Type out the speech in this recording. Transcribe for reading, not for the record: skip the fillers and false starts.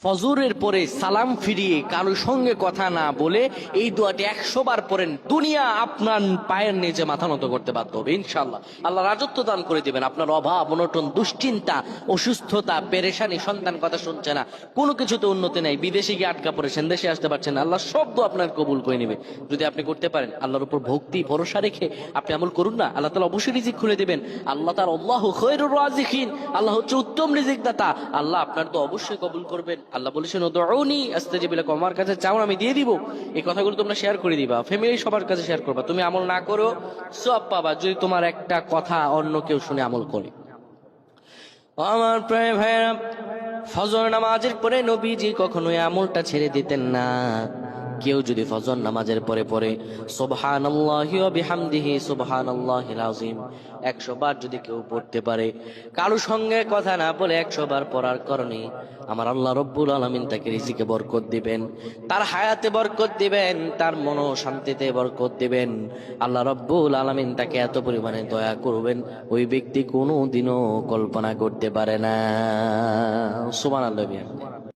ফজরের পরে সালাম ফিরিয়ে কারোর সঙ্গে কথা না বলে এই দোয়াটি 100 বার পড়েন, দুনিয়া আপনার পায়ের নিচে মাথা নত করতে বাধ্য হবে ইনশাআল্লাহ। আল্লাহ রাজত্ব দান করে দিবেন। আপনার অভাব অনটন, দুশ্চিন্তা, অসুস্থতা, পেরেশানি, সন্তান কথা শুনছে না, কোনো কিছুতে উন্নতি নাই, বিদেশে গিয়ে আটকা পড়েছেন, দেশে আসতে পারছেন না, আল্লাহ সব দোয়া আপনার কবুল করে নেবে যদি আপনি করতে পারেন। আল্লাহর উপর ভক্তি ভরসা রেখে আপনি আমল করুন না, আল্লাহ তাআলা অবশ্যই রিজিক খুলে দিবেন। আল্লাহ তার আল্লাহু খায়রুর রাজিকিন, আল্লাহ হচ্ছে উত্তম রিজিক দাতা। আল্লাহ আপনার তো অবশ্যই কবুল করবেন। আল্লাহ বলেছেন উদউনি আস্তাজিব লাকুম, আমার কাছে চাও আমি দিয়ে দিব। এই কথাগুলো তোমরা শেয়ার করে দিবা, ফ্যামিলি সবার কাছে শেয়ার করবা। তুমি আমল না করো সওয়াব পাবা যদি তোমার একটা কথা অন্য কেউ শুনে আমল করে। আমার প্রায় ভাইরা, ফজর নামাজের পরে নবীজি কখনো এই আমলটা ছেড়ে দিতেন না। কেউ যদি ফজর নামাজের পরে পরে সুবহানাল্লাহি ওয়া বিহামদিহি সুবহানাল্লাহিল আযীম 100 বার যদি কেউ পড়তে পারে, কারো সঙ্গে কথা না বলে 100 বার পড়ার কারণে আমার আল্লাহ রব্বুল আলামিন তাকে রিজিকে বরকত দিবেন, তার হায়াতে বরকত দিবেন, তার মন শান্তিতে বরকত দিবেন। আল্লাহ রব্বুল আলামিন তাকে এত পরিমাণে দয়া করবেন ওই ব্যক্তি কোনোদিনও কল্পনা করতে পারে না। সুবহানাল্লাহ।